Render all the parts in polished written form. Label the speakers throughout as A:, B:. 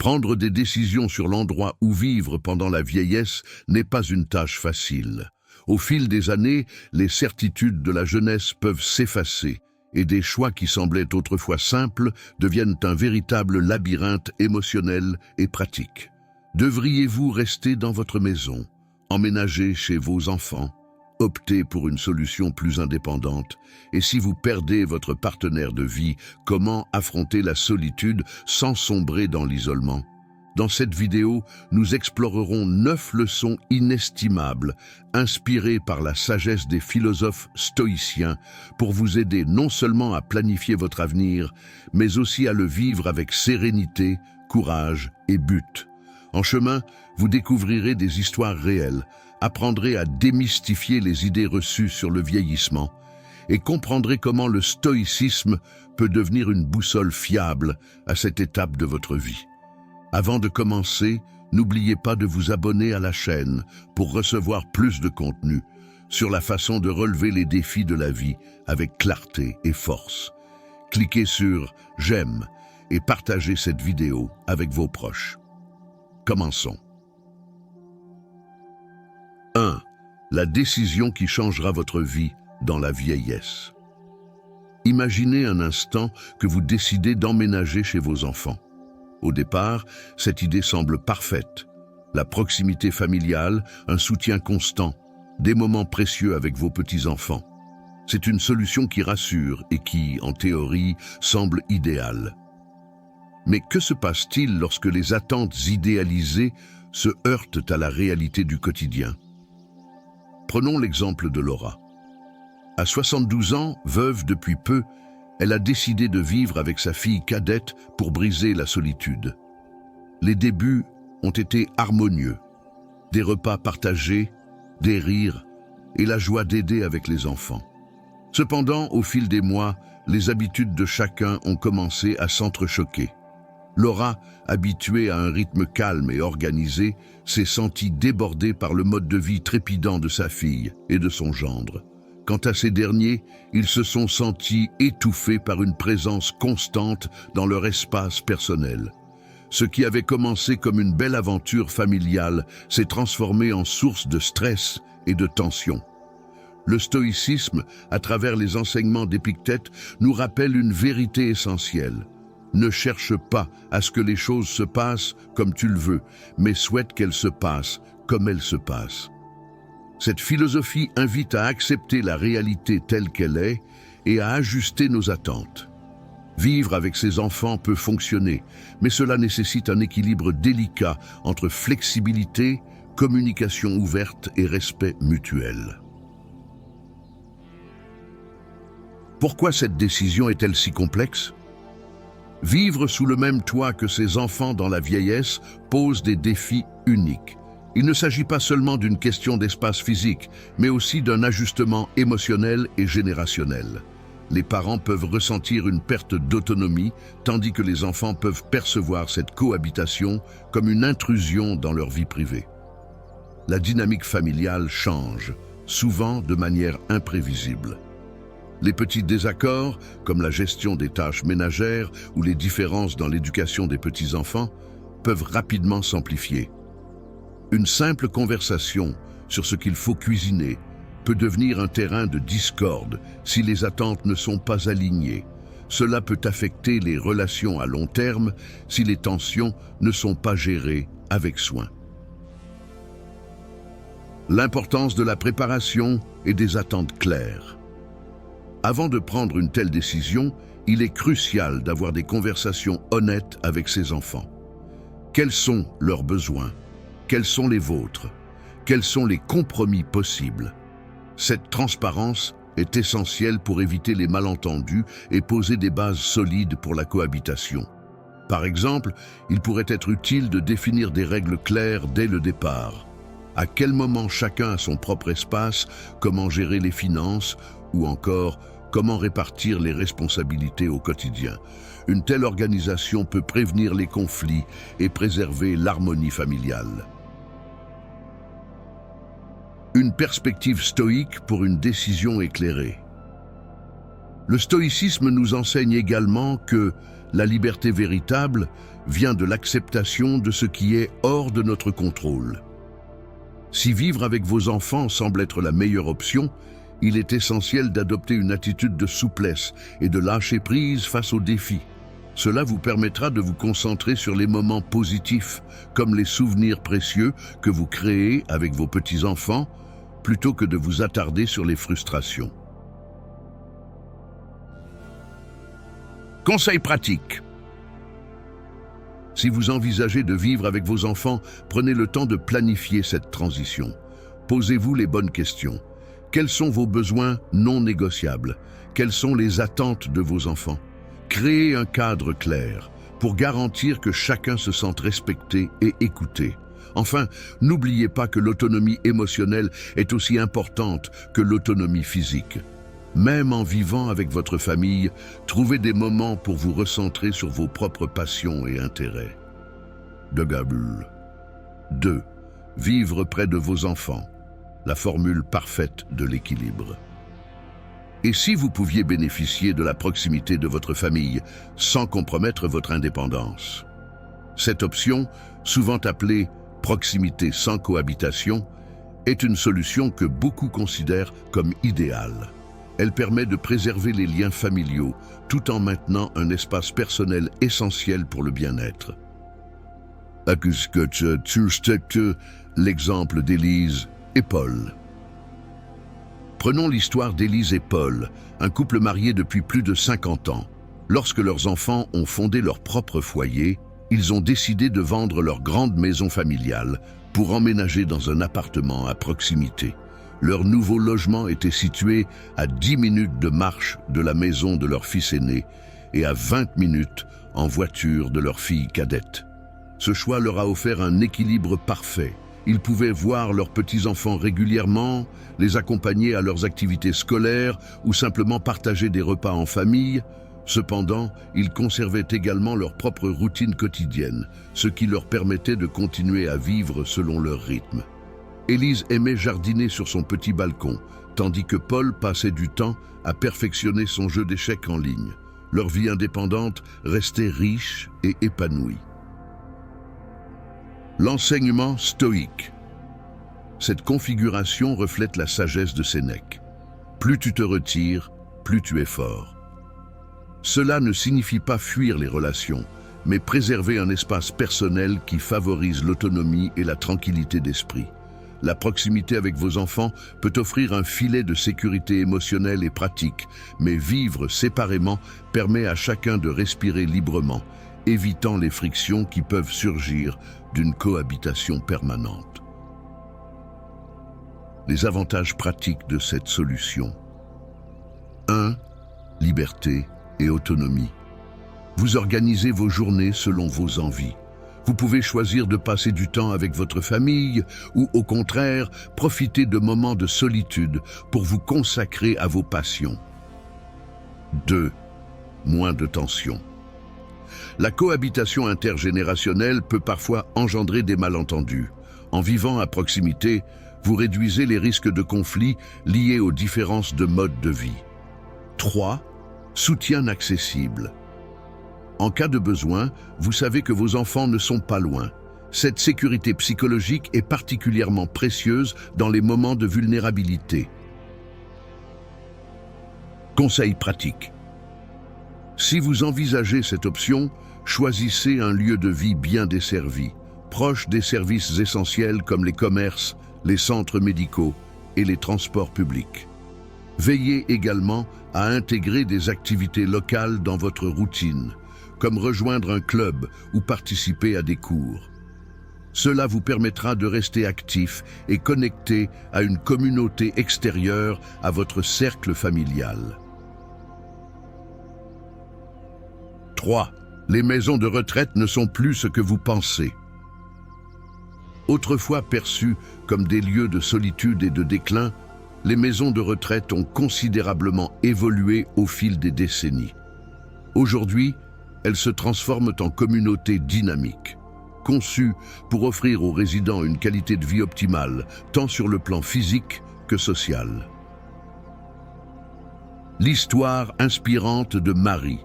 A: Prendre des décisions sur l'endroit où vivre pendant la vieillesse n'est pas une tâche facile. Au fil des années, les certitudes de la jeunesse peuvent s'effacer et des choix qui semblaient autrefois simples deviennent un véritable labyrinthe émotionnel et pratique. Devriez-vous rester dans votre maison, emménager chez vos enfants, opter pour une solution plus indépendante? Et si vous perdez votre partenaire de vie, comment affronter la solitude sans sombrer dans l'isolement? Dans cette vidéo, nous explorerons 9 leçons inestimables, inspirées par la sagesse des philosophes stoïciens, pour vous aider non seulement à planifier votre avenir, mais aussi à le vivre avec sérénité, courage et but. En chemin, vous découvrirez des histoires réelles, apprendrez à démystifier les idées reçues sur le vieillissement et comprendrez comment le stoïcisme peut devenir une boussole fiable à cette étape de votre vie. Avant de commencer, n'oubliez pas de vous abonner à la chaîne pour recevoir plus de contenu sur la façon de relever les défis de la vie avec clarté et force. Cliquez sur « J'aime » et partagez cette vidéo avec vos proches. Commençons. 1. La décision qui changera votre vie dans la vieillesse. Imaginez un instant que vous décidez d'emménager chez vos enfants. Au départ, cette idée semble parfaite. La proximité familiale, un soutien constant, des moments précieux avec vos petits-enfants. C'est une solution qui rassure et qui, en théorie, semble idéale. Mais que se passe-t-il lorsque les attentes idéalisées se heurtent à la réalité du quotidien? Prenons l'exemple de Laura. À 72 ans, veuve depuis peu, elle a décidé de vivre avec sa fille cadette pour briser la solitude. Les débuts ont été harmonieux. Des repas partagés, des rires et la joie d'aider avec les enfants. Cependant, au fil des mois, les habitudes de chacun ont commencé à s'entrechoquer. Laura, habituée à un rythme calme et organisé, s'est sentie débordée par le mode de vie trépidant de sa fille et de son gendre. Quant à ces derniers, ils se sont sentis étouffés par une présence constante dans leur espace personnel. Ce qui avait commencé comme une belle aventure familiale s'est transformé en source de stress et de tension. Le stoïcisme, à travers les enseignements d'Épictète, nous rappelle une vérité essentielle. Ne cherche pas à ce que les choses se passent comme tu le veux, mais souhaite qu'elles se passent comme elles se passent. Cette philosophie invite à accepter la réalité telle qu'elle est et à ajuster nos attentes. Vivre avec ses enfants peut fonctionner, mais cela nécessite un équilibre délicat entre flexibilité, communication ouverte et respect mutuel. Pourquoi cette décision est-elle si complexe? Vivre sous le même toit que ses enfants dans la vieillesse pose des défis uniques. Il ne s'agit pas seulement d'une question d'espace physique, mais aussi d'un ajustement émotionnel et générationnel. Les parents peuvent ressentir une perte d'autonomie, tandis que les enfants peuvent percevoir cette cohabitation comme une intrusion dans leur vie privée. La dynamique familiale change, souvent de manière imprévisible. Les petits désaccords, comme la gestion des tâches ménagères ou les différences dans l'éducation des petits-enfants, peuvent rapidement s'amplifier. Une simple conversation sur ce qu'il faut cuisiner peut devenir un terrain de discorde si les attentes ne sont pas alignées. Cela peut affecter les relations à long terme si les tensions ne sont pas gérées avec soin. L'importance de la préparation et des attentes claires. Avant de prendre une telle décision, il est crucial d'avoir des conversations honnêtes avec ses enfants. Quels sont leurs besoins? Quels sont les vôtres? Quels sont les compromis possibles? Cette transparence est essentielle pour éviter les malentendus et poser des bases solides pour la cohabitation. Par exemple, il pourrait être utile de définir des règles claires dès le départ. À quel moment chacun a son propre espace, comment gérer les finances, ou encore comment répartir les responsabilités au quotidien. Une telle organisation peut prévenir les conflits et préserver l'harmonie familiale. Une perspective stoïque pour une décision éclairée. Le stoïcisme nous enseigne également que la liberté véritable vient de l'acceptation de ce qui est hors de notre contrôle. Si vivre avec vos enfants semble être la meilleure option, il est essentiel d'adopter une attitude de souplesse et de lâcher prise face aux défis. Cela vous permettra de vous concentrer sur les moments positifs, comme les souvenirs précieux que vous créez avec vos petits-enfants, plutôt que de vous attarder sur les frustrations. Conseil pratique. Si vous envisagez de vivre avec vos enfants, prenez le temps de planifier cette transition. Posez-vous les bonnes questions. Quels sont vos besoins non négociables? Quelles sont les attentes de vos enfants? Créez un cadre clair pour garantir que chacun se sente respecté et écouté. Enfin, n'oubliez pas que l'autonomie émotionnelle est aussi importante que l'autonomie physique. Même en vivant avec votre famille, trouvez des moments pour vous recentrer sur vos propres passions et intérêts. De Gabul. 2. Vivre près de vos enfants. La formule parfaite de l'équilibre. Et si vous pouviez bénéficier de la proximité de votre famille sans compromettre votre indépendance? Cette option, souvent appelée proximité sans cohabitation, est une solution que beaucoup considèrent comme idéale. Elle permet de préserver les liens familiaux tout en maintenant un espace personnel essentiel pour le bien-être. L'exemple d'Élise et Paul. Prenons l'histoire d'Élise et Paul, un couple marié depuis plus de 50 ans. Lorsque leurs enfants ont fondé leur propre foyer, ils ont décidé de vendre leur grande maison familiale pour emménager dans un appartement à proximité. Leur nouveau logement était situé à 10 minutes de marche de la maison de leur fils aîné et à 20 minutes en voiture de leur fille cadette. Ce choix leur a offert un équilibre parfait. Ils pouvaient voir leurs petits-enfants régulièrement, les accompagner à leurs activités scolaires ou simplement partager des repas en famille. Cependant, ils conservaient également leur propre routine quotidienne, ce qui leur permettait de continuer à vivre selon leur rythme. Élise aimait jardiner sur son petit balcon, tandis que Paul passait du temps à perfectionner son jeu d'échecs en ligne. Leur vie indépendante restait riche et épanouie. L'enseignement stoïque. Cette configuration reflète la sagesse de Sénèque. Plus tu te retires, plus tu es fort. Cela ne signifie pas fuir les relations, mais préserver un espace personnel qui favorise l'autonomie et la tranquillité d'esprit. La proximité avec vos enfants peut offrir un filet de sécurité émotionnelle et pratique, mais vivre séparément permet à chacun de respirer librement, évitant les frictions qui peuvent surgir d'une cohabitation permanente. Les avantages pratiques de cette solution. 1. Liberté et autonomie. Vous organisez vos journées selon vos envies. Vous pouvez choisir de passer du temps avec votre famille ou, au contraire, profiter de moments de solitude pour vous consacrer à vos passions. 2. Moins de tension. La cohabitation intergénérationnelle peut parfois engendrer des malentendus. En vivant à proximité, vous réduisez les risques de conflits liés aux différences de mode de vie. 3. Soutien accessible. En cas de besoin, vous savez que vos enfants ne sont pas loin. Cette sécurité psychologique est particulièrement précieuse dans les moments de vulnérabilité. Conseil pratique. Si vous envisagez cette option, choisissez un lieu de vie bien desservi, proche des services essentiels comme les commerces, les centres médicaux et les transports publics. Veillez également à intégrer des activités locales dans votre routine, comme rejoindre un club ou participer à des cours. Cela vous permettra de rester actif et connecté à une communauté extérieure à votre cercle familial. 3. Les maisons de retraite ne sont plus ce que vous pensez. Autrefois perçues comme des lieux de solitude et de déclin, les maisons de retraite ont considérablement évolué au fil des décennies. Aujourd'hui, elles se transforment en communautés dynamiques, conçues pour offrir aux résidents une qualité de vie optimale, tant sur le plan physique que social. L'histoire inspirante de Marie.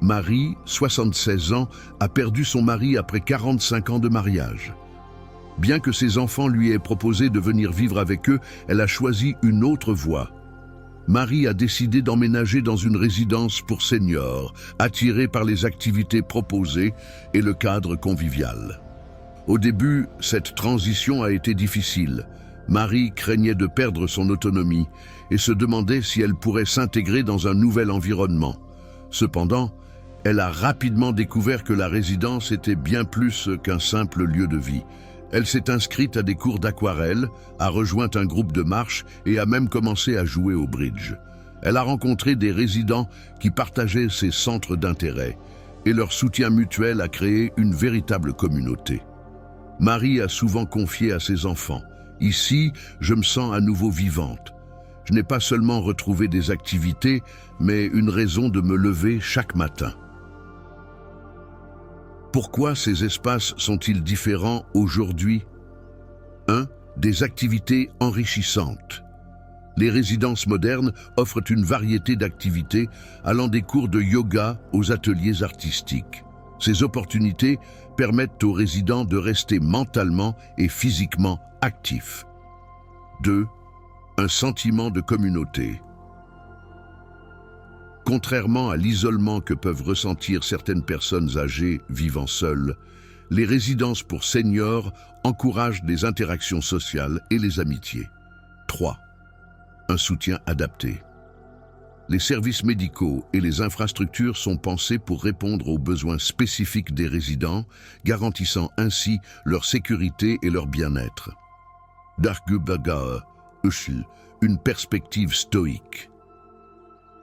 A: Marie, 76 ans, a perdu son mari après 45 ans de mariage. Bien que ses enfants lui aient proposé de venir vivre avec eux, elle a choisi une autre voie. Marie a décidé d'emménager dans une résidence pour seniors, attirée par les activités proposées et le cadre convivial. Au début, cette transition a été difficile. Marie craignait de perdre son autonomie et se demandait si elle pourrait s'intégrer dans un nouvel environnement. Cependant, elle a rapidement découvert que la résidence était bien plus qu'un simple lieu de vie. Elle s'est inscrite à des cours d'aquarelle, a rejoint un groupe de marche et a même commencé à jouer au bridge. Elle a rencontré des résidents qui partageaient ses centres d'intérêt et leur soutien mutuel a créé une véritable communauté. Marie a souvent confié à ses enfants « Ici, je me sens à nouveau vivante. Je n'ai pas seulement retrouvé des activités, mais une raison de me lever chaque matin. » Pourquoi ces espaces sont-ils différents aujourd'hui? 1. Des activités enrichissantes. Les résidences modernes offrent une variété d'activités allant des cours de yoga aux ateliers artistiques. Ces opportunités permettent aux résidents de rester mentalement et physiquement actifs. 2. Un sentiment de communauté. Contrairement à l'isolement que peuvent ressentir certaines personnes âgées vivant seules, les résidences pour seniors encouragent les interactions sociales et les amitiés. 3. Un soutien adapté. Les services médicaux et les infrastructures sont pensés pour répondre aux besoins spécifiques des résidents, garantissant ainsi leur sécurité et leur bien-être. Dargubaga, Ushil, une perspective stoïque.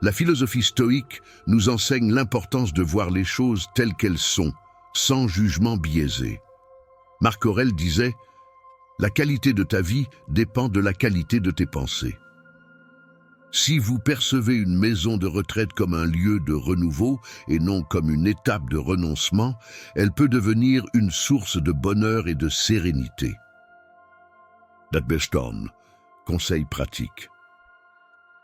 A: La philosophie stoïque nous enseigne l'importance de voir les choses telles qu'elles sont, sans jugement biaisé. Marc Aurèle disait « La qualité de ta vie dépend de la qualité de tes pensées ». Si vous percevez une maison de retraite comme un lieu de renouveau et non comme une étape de renoncement, elle peut devenir une source de bonheur et de sérénité. Dadbeston, conseil pratique.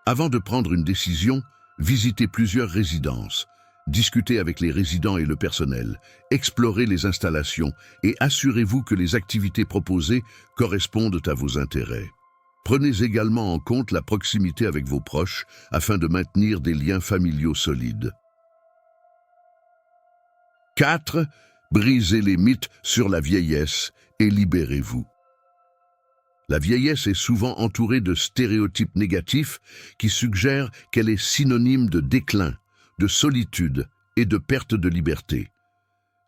A: Avant de prendre une décision, visitez plusieurs résidences, discutez avec les résidents et le personnel, explorez les installations et assurez-vous que les activités proposées correspondent à vos intérêts. Prenez également en compte la proximité avec vos proches afin de maintenir des liens familiaux solides. 4. Brisez les mythes sur la vieillesse et libérez-vous. La vieillesse est souvent entourée de stéréotypes négatifs qui suggèrent qu'elle est synonyme de déclin, de solitude et de perte de liberté.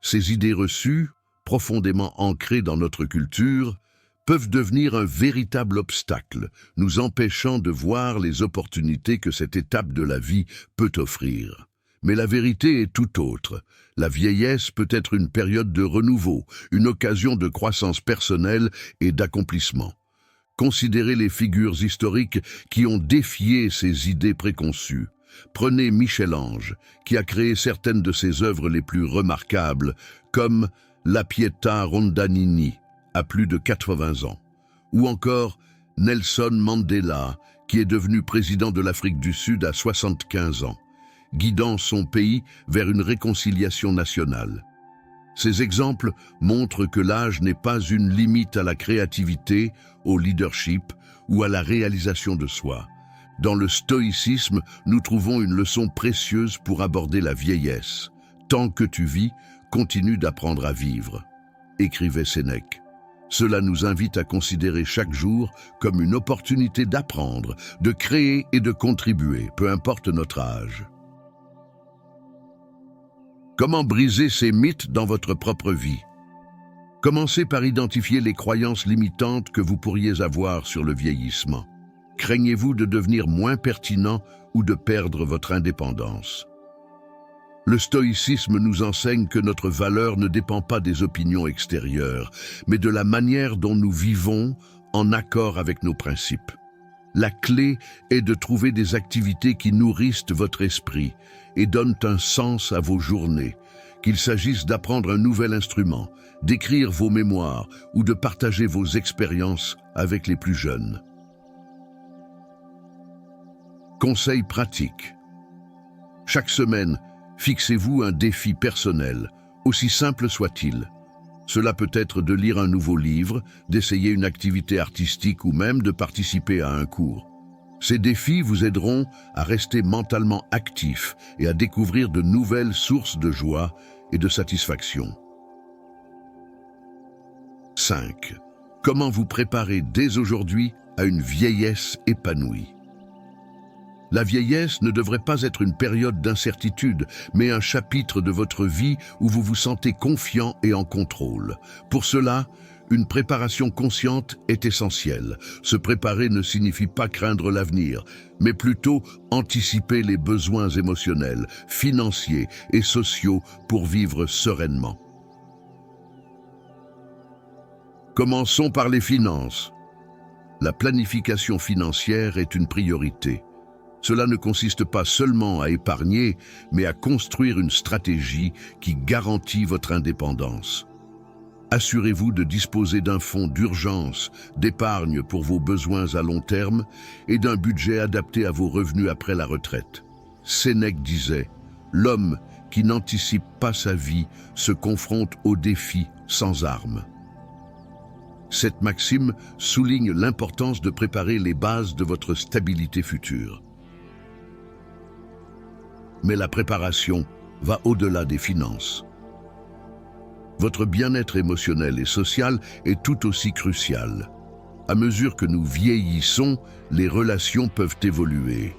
A: Ces idées reçues, profondément ancrées dans notre culture, peuvent devenir un véritable obstacle, nous empêchant de voir les opportunités que cette étape de la vie peut offrir. Mais la vérité est tout autre. La vieillesse peut être une période de renouveau, une occasion de croissance personnelle et d'accomplissement. Considérez les figures historiques qui ont défié ces idées préconçues. Prenez Michel-Ange, qui a créé certaines de ses œuvres les plus remarquables, comme La Pietà Rondanini, à plus de 80 ans, ou encore Nelson Mandela, qui est devenu président de l'Afrique du Sud à 75 ans, guidant son pays vers une réconciliation nationale. Ces exemples montrent que l'âge n'est pas une limite à la créativité, au leadership ou à la réalisation de soi. Dans le stoïcisme, nous trouvons une leçon précieuse pour aborder la vieillesse. Tant que tu vis, continue d'apprendre à vivre, écrivait Sénèque. Cela nous invite à considérer chaque jour comme une opportunité d'apprendre, de créer et de contribuer, peu importe notre âge. Comment briser ces mythes dans votre propre vie? Commencez par identifier les croyances limitantes que vous pourriez avoir sur le vieillissement. Craignez-vous de devenir moins pertinent ou de perdre votre indépendance? Le stoïcisme nous enseigne que notre valeur ne dépend pas des opinions extérieures, mais de la manière dont nous vivons en accord avec nos principes. La clé est de trouver des activités qui nourrissent votre esprit et donnent un sens à vos journées, qu'il s'agisse d'apprendre un nouvel instrument, d'écrire vos mémoires ou de partager vos expériences avec les plus jeunes. Conseil pratique. Chaque semaine, fixez-vous un défi personnel, aussi simple soit-il. Cela peut être de lire un nouveau livre, d'essayer une activité artistique ou même de participer à un cours. Ces défis vous aideront à rester mentalement actif et à découvrir de nouvelles sources de joie et de satisfaction. 5. Comment vous préparer dès aujourd'hui à une vieillesse épanouie? La vieillesse ne devrait pas être une période d'incertitude, mais un chapitre de votre vie où vous vous sentez confiant et en contrôle. Pour cela, une préparation consciente est essentielle. Se préparer ne signifie pas craindre l'avenir, mais plutôt anticiper les besoins émotionnels, financiers et sociaux pour vivre sereinement. Commençons par les finances. La planification financière est une priorité. Cela ne consiste pas seulement à épargner, mais à construire une stratégie qui garantit votre indépendance. Assurez-vous de disposer d'un fonds d'urgence, d'épargne pour vos besoins à long terme et d'un budget adapté à vos revenus après la retraite. Sénèque disait « L'homme qui n'anticipe pas sa vie se confronte aux défis sans armes ». Cette maxime souligne l'importance de préparer les bases de votre stabilité future. Mais la préparation va au-delà des finances. Votre bien-être émotionnel et social est tout aussi crucial. À mesure que nous vieillissons, les relations peuvent évoluer.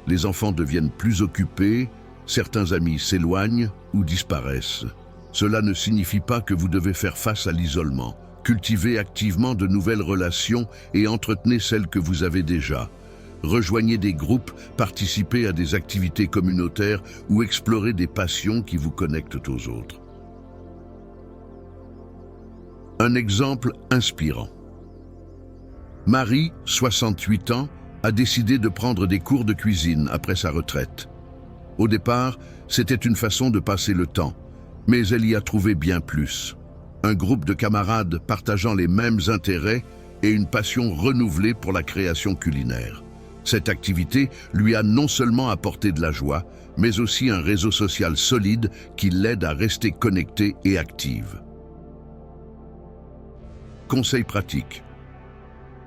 A: Les enfants deviennent plus occupés, certains amis s'éloignent ou disparaissent. Cela ne signifie pas que vous devez faire face à l'isolement. Cultivez activement de nouvelles relations et entretenez celles que vous avez déjà. Rejoignez des groupes, participez à des activités communautaires ou explorez des passions qui vous connectent aux autres. Un exemple inspirant. Marie, 68 ans, a décidé de prendre des cours de cuisine après sa retraite. Au départ, c'était une façon de passer le temps, mais elle y a trouvé bien plus. Un groupe de camarades partageant les mêmes intérêts et une passion renouvelée pour la création culinaire. Cette activité lui a non seulement apporté de la joie, mais aussi un réseau social solide qui l'aide à rester connectée et active. Conseil pratique.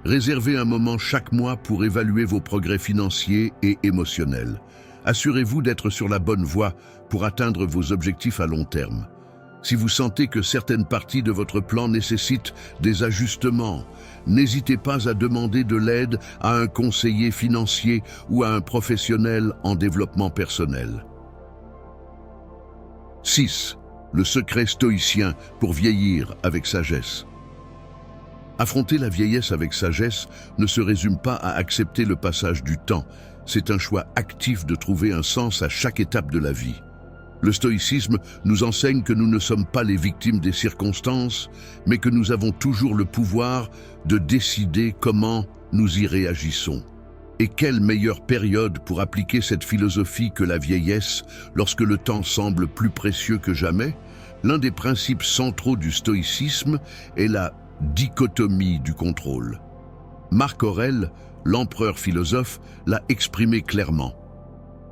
A: Réservez un moment chaque mois pour évaluer vos progrès financiers et émotionnels. Assurez-vous d'être sur la bonne voie pour atteindre vos objectifs à long terme. Si vous sentez que certaines parties de votre plan nécessitent des ajustements, n'hésitez pas à demander de l'aide à un conseiller financier ou à un professionnel en développement personnel. 6. Le secret stoïcien pour vieillir avec sagesse. Affronter la vieillesse avec sagesse ne se résume pas à accepter le passage du temps. C'est un choix actif de trouver un sens à chaque étape de la vie. Le stoïcisme nous enseigne que nous ne sommes pas les victimes des circonstances, mais que nous avons toujours le pouvoir de décider comment nous y réagissons. Et quelle meilleure période pour appliquer cette philosophie que la vieillesse, lorsque le temps semble plus précieux que jamais? L'un des principes centraux du stoïcisme est la dichotomie du contrôle. Marc Aurèle, l'empereur philosophe, l'a exprimé clairement.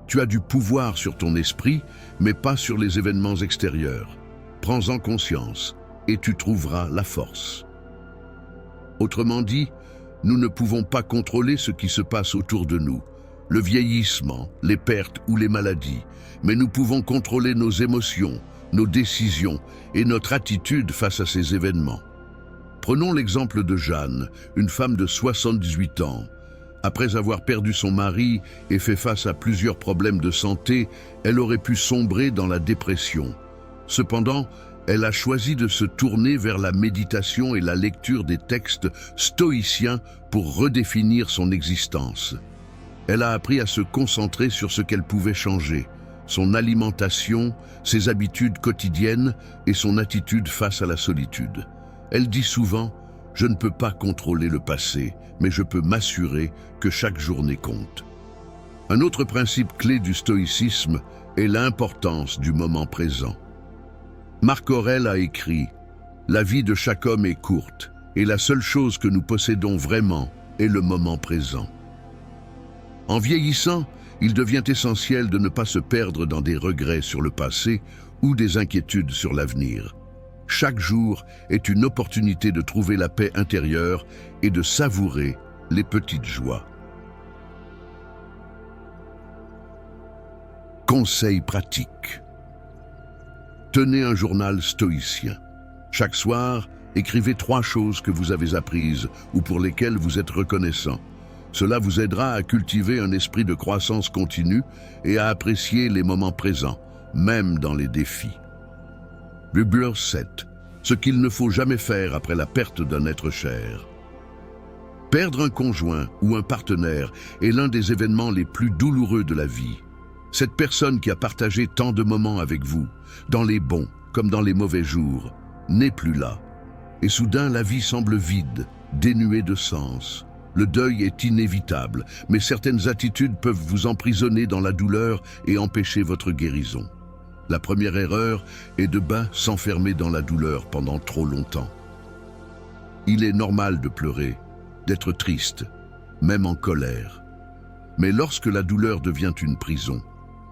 A: Tu as du pouvoir sur ton esprit, mais pas sur les événements extérieurs. Prends-en conscience et tu trouveras la force. Autrement dit, nous ne pouvons pas contrôler ce qui se passe autour de nous, le vieillissement, les pertes ou les maladies, mais nous pouvons contrôler nos émotions, nos décisions et notre attitude face à ces événements. Prenons l'exemple de Jeanne, une femme de 78 ans. Après avoir perdu son mari et fait face à plusieurs problèmes de santé, elle aurait pu sombrer dans la dépression. Cependant, elle a choisi de se tourner vers la méditation et la lecture des textes stoïciens pour redéfinir son existence. Elle a appris à se concentrer sur ce qu'elle pouvait changer, son alimentation, ses habitudes quotidiennes et son attitude face à la solitude. Elle dit souvent « Je ne peux pas contrôler le passé, mais je peux m'assurer que chaque journée compte. » Un autre principe clé du stoïcisme est l'importance du moment présent. Marc Aurèle a écrit « La vie de chaque homme est courte, et la seule chose que nous possédons vraiment est le moment présent. » En vieillissant, il devient essentiel de ne pas se perdre dans des regrets sur le passé ou des inquiétudes sur l'avenir. Chaque jour est une opportunité de trouver la paix intérieure et de savourer les petites joies. Conseils pratiques. Tenez un journal stoïcien. Chaque soir, écrivez 3 choses que vous avez apprises ou pour lesquelles vous êtes reconnaissant. Cela vous aidera à cultiver un esprit de croissance continue et à apprécier les moments présents, même dans les défis. Numéro 7. Ce qu'il ne faut jamais faire après la perte d'un être cher. Perdre un conjoint ou un partenaire est l'un des événements les plus douloureux de la vie. Cette personne qui a partagé tant de moments avec vous, dans les bons comme dans les mauvais jours, n'est plus là. Et soudain, la vie semble vide, dénuée de sens. Le deuil est inévitable, mais certaines attitudes peuvent vous emprisonner dans la douleur et empêcher votre guérison. La première erreur est de s'enfermer dans la douleur pendant trop longtemps. Il est normal de pleurer, d'être triste, même en colère. Mais lorsque la douleur devient une prison,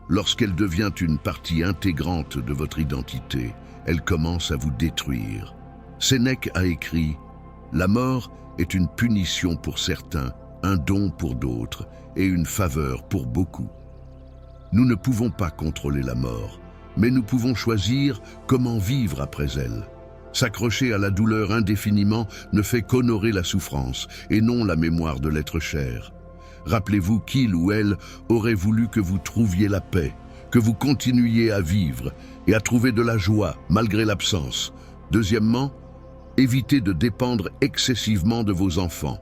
A: lorsqu'elle devient une partie intégrante de votre identité, elle commence à vous détruire. Sénèque a écrit « La mort est une punition pour certains, un don pour d'autres et une faveur pour beaucoup. » Nous ne pouvons pas contrôler la mort, mais nous pouvons choisir comment vivre après elle. S'accrocher à la douleur indéfiniment ne fait qu'honorer la souffrance et non la mémoire de l'être cher. Rappelez-vous qu'il ou elle aurait voulu que vous trouviez la paix, que vous continuiez à vivre et à trouver de la joie malgré l'absence. Deuxièmement, évitez de dépendre excessivement de vos enfants.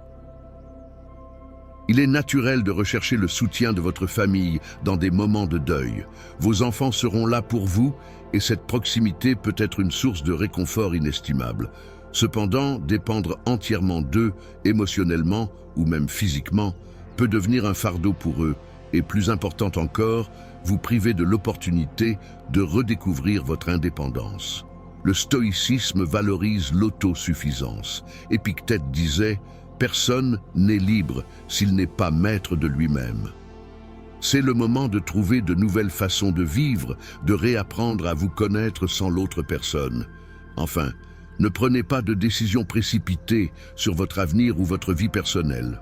A: Il est naturel de rechercher le soutien de votre famille dans des moments de deuil. Vos enfants seront là pour vous et cette proximité peut être une source de réconfort inestimable. Cependant, dépendre entièrement d'eux, émotionnellement ou même physiquement, peut devenir un fardeau pour eux et, plus important encore, vous priver de l'opportunité de redécouvrir votre indépendance. Le stoïcisme valorise l'autosuffisance. Épictète disait « Personne n'est libre s'il n'est pas maître de lui-même ». C'est le moment de trouver de nouvelles façons de vivre, de réapprendre à vous connaître sans l'autre personne. Enfin, ne prenez pas de décisions précipitées sur votre avenir ou votre vie personnelle.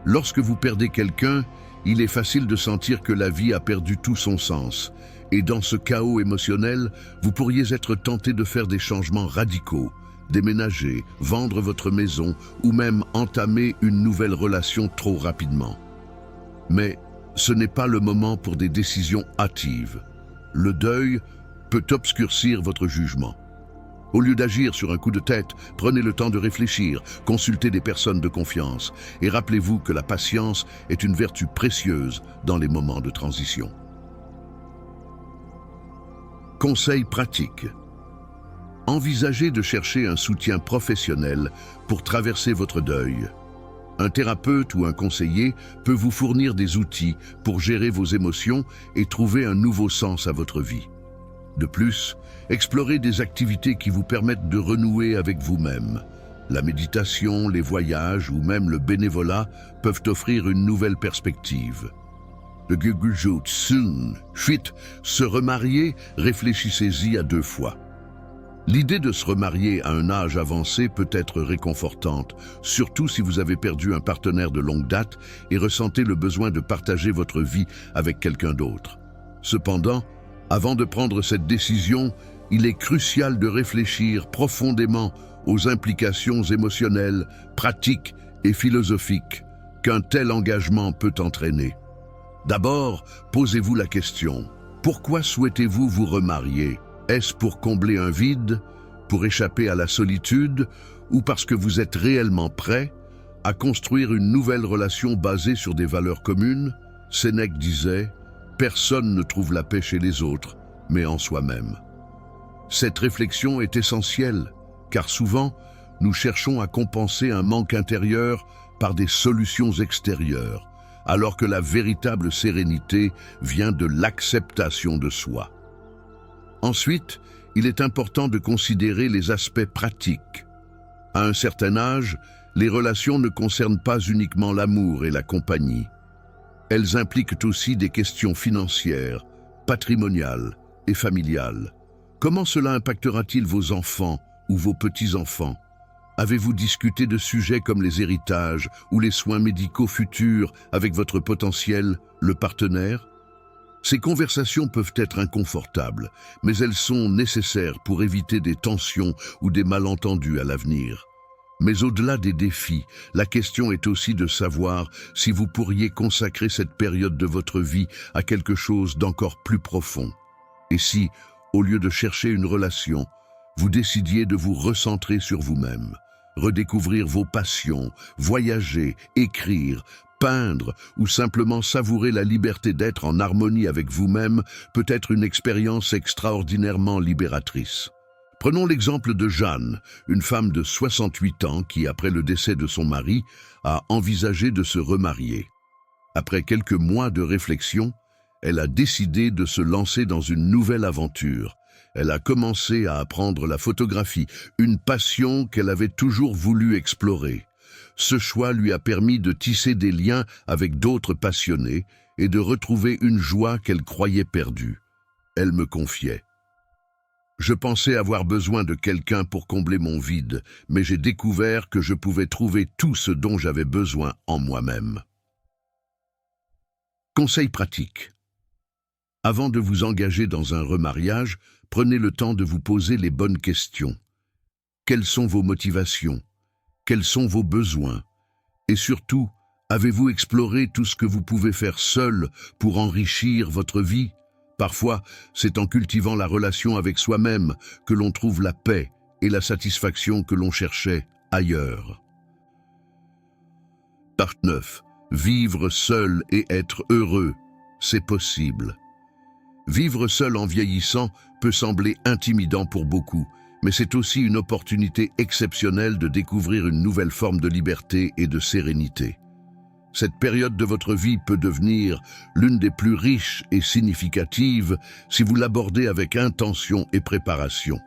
A: Lorsque vous perdez quelqu'un, il est facile de sentir que la vie a perdu tout son sens. Et dans ce chaos émotionnel, vous pourriez être tenté de faire des changements radicaux, déménager, vendre votre maison ou même entamer une nouvelle relation trop rapidement. Mais ce n'est pas le moment pour des décisions hâtives. Le deuil peut obscurcir votre jugement. Au lieu d'agir sur un coup de tête, prenez le temps de réfléchir, consultez des personnes de confiance et rappelez-vous que la patience est une vertu précieuse dans les moments de transition. Conseils pratiques. Envisagez de chercher un soutien professionnel pour traverser votre deuil. Un thérapeute ou un conseiller peut vous fournir des outils pour gérer vos émotions et trouver un nouveau sens à votre vie. De plus, explorez des activités qui vous permettent de renouer avec vous-même. La méditation, les voyages ou même le bénévolat peuvent offrir une nouvelle perspective. Le Gugujutsun, se remarier, réfléchissez-y à 2 fois. L'idée de se remarier à un âge avancé peut être réconfortante, surtout si vous avez perdu un partenaire de longue date et ressentez le besoin de partager votre vie avec quelqu'un d'autre. Cependant, avant de prendre cette décision, il est crucial de réfléchir profondément aux implications émotionnelles, pratiques et philosophiques qu'un tel engagement peut entraîner. D'abord, posez-vous la question, pourquoi souhaitez-vous vous remarier ? Est-ce pour combler un vide, pour échapper à la solitude ou parce que vous êtes réellement prêt à construire une nouvelle relation basée sur des valeurs communes ? Sénèque disait « Personne ne trouve la paix chez les autres, mais en soi-même ». Cette réflexion est essentielle, car souvent, nous cherchons à compenser un manque intérieur par des solutions extérieures, alors que la véritable sérénité vient de l'acceptation de soi. Ensuite, il est important de considérer les aspects pratiques. À un certain âge, les relations ne concernent pas uniquement l'amour et la compagnie. Elles impliquent aussi des questions financières, patrimoniales et familiales. Comment cela impactera-t-il vos enfants ou vos petits-enfants? Avez-vous discuté de sujets comme les héritages ou les soins médicaux futurs avec votre potentiel, le partenaire? Ces conversations peuvent être inconfortables, mais elles sont nécessaires pour éviter des tensions ou des malentendus à l'avenir. Mais au-delà des défis, la question est aussi de savoir si vous pourriez consacrer cette période de votre vie à quelque chose d'encore plus profond. Et si, au lieu de chercher une relation, vous décidiez de vous recentrer sur vous-même, redécouvrir vos passions, voyager, écrire, peindre ou simplement savourer la liberté d'être en harmonie avec vous-même peut être une expérience extraordinairement libératrice. Prenons l'exemple de Jeanne, une femme de 68 ans qui, après le décès de son mari, a envisagé de se remarier. Après quelques mois de réflexion, elle a décidé de se lancer dans une nouvelle aventure. Elle a commencé à apprendre la photographie, une passion qu'elle avait toujours voulu explorer. Ce choix lui a permis de tisser des liens avec d'autres passionnés et de retrouver une joie qu'elle croyait perdue. Elle me confiait: « Je pensais avoir besoin de quelqu'un pour combler mon vide, mais j'ai découvert que je pouvais trouver tout ce dont j'avais besoin en moi-même. » Conseil pratique. Avant de vous engager dans un remariage, prenez le temps de vous poser les bonnes questions. Quelles sont vos motivations? Quels sont vos besoins? Et surtout, avez-vous exploré tout ce que vous pouvez faire seul pour enrichir votre vie? Parfois, c'est en cultivant la relation avec soi-même que l'on trouve la paix et la satisfaction que l'on cherchait ailleurs. Part 9. Vivre seul et être heureux, c'est possible. Vivre seul en vieillissant peut sembler intimidant pour beaucoup, mais c'est aussi une opportunité exceptionnelle de découvrir une nouvelle forme de liberté et de sérénité. Cette période de votre vie peut devenir l'une des plus riches et significatives si vous l'abordez avec intention et préparation.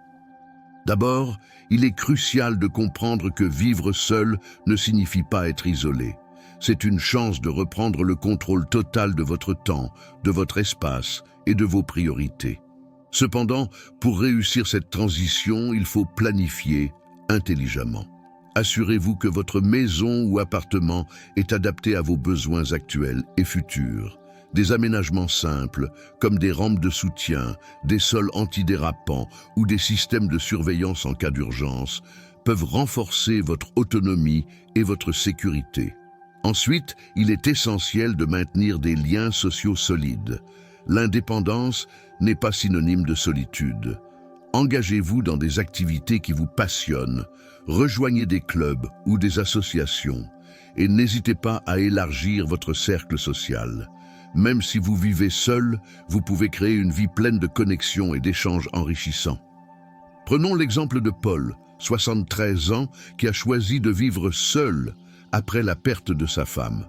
A: D'abord, il est crucial de comprendre que vivre seul ne signifie pas être isolé. C'est une chance de reprendre le contrôle total de votre temps, de votre espace et de vos priorités. Cependant, pour réussir cette transition, il faut planifier intelligemment. Assurez-vous que votre maison ou appartement est adapté à vos besoins actuels et futurs. Des aménagements simples, comme des rampes de soutien, des sols antidérapants ou des systèmes de surveillance en cas d'urgence, peuvent renforcer votre autonomie et votre sécurité. Ensuite, il est essentiel de maintenir des liens sociaux solides. L'indépendance n'est pas synonyme de solitude. Engagez-vous dans des activités qui vous passionnent, rejoignez des clubs ou des associations et n'hésitez pas à élargir votre cercle social. Même si vous vivez seul, vous pouvez créer une vie pleine de connexions et d'échanges enrichissants. Prenons l'exemple de Paul, 73 ans, qui a choisi de vivre seul après la perte de sa femme.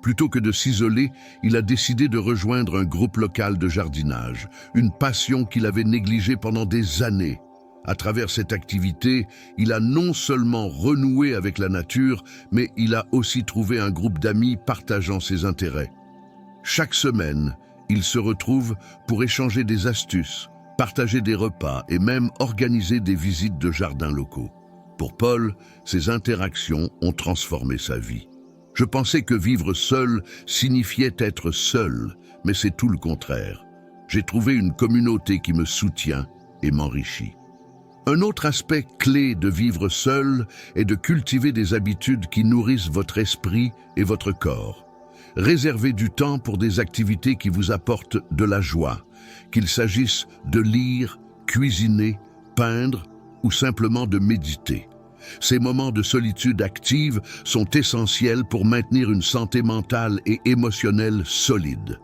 A: Plutôt que de s'isoler, il a décidé de rejoindre un groupe local de jardinage, une passion qu'il avait négligée pendant des années. À travers cette activité, il a non seulement renoué avec la nature, mais il a aussi trouvé un groupe d'amis partageant ses intérêts. Chaque semaine, ils se retrouvent pour échanger des astuces, partager des repas et même organiser des visites de jardins locaux. Pour Paul, ces interactions ont transformé sa vie. Je pensais que vivre seul signifiait être seul, mais c'est tout le contraire. J'ai trouvé une communauté qui me soutient et m'enrichit. Un autre aspect clé de vivre seul est de cultiver des habitudes qui nourrissent votre esprit et votre corps. Réservez du temps pour des activités qui vous apportent de la joie, qu'il s'agisse de lire, cuisiner, peindre ou simplement de méditer. Ces moments de solitude active sont essentiels pour maintenir une santé mentale et émotionnelle solide.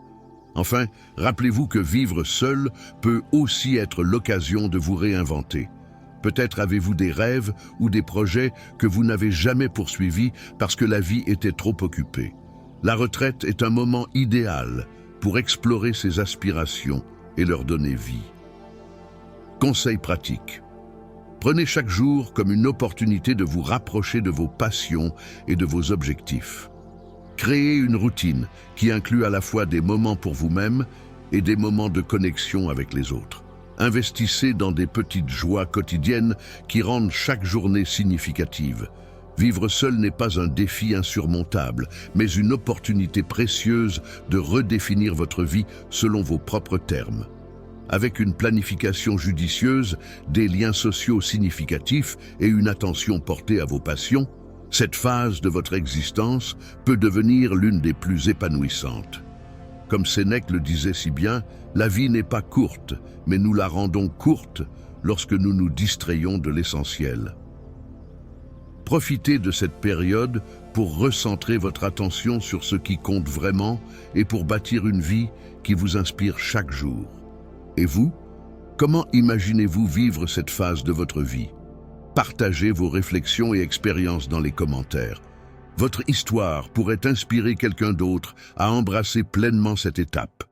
A: Enfin, rappelez-vous que vivre seul peut aussi être l'occasion de vous réinventer. Peut-être avez-vous des rêves ou des projets que vous n'avez jamais poursuivis parce que la vie était trop occupée. La retraite est un moment idéal pour explorer ces aspirations et leur donner vie. Conseil pratique. Prenez chaque jour comme une opportunité de vous rapprocher de vos passions et de vos objectifs. Créez une routine qui inclut à la fois des moments pour vous-même et des moments de connexion avec les autres. Investissez dans des petites joies quotidiennes qui rendent chaque journée significative. Vivre seul n'est pas un défi insurmontable, mais une opportunité précieuse de redéfinir votre vie selon vos propres termes. Avec une planification judicieuse, des liens sociaux significatifs et une attention portée à vos passions, cette phase de votre existence peut devenir l'une des plus épanouissantes. Comme Sénèque le disait si bien, la vie n'est pas courte, mais nous la rendons courte lorsque nous nous distrayons de l'essentiel. Profitez de cette période pour recentrer votre attention sur ce qui compte vraiment et pour bâtir une vie qui vous inspire chaque jour. Et vous, comment imaginez-vous vivre cette phase de votre vie? Partagez vos réflexions et expériences dans les commentaires. Votre histoire pourrait inspirer quelqu'un d'autre à embrasser pleinement cette étape.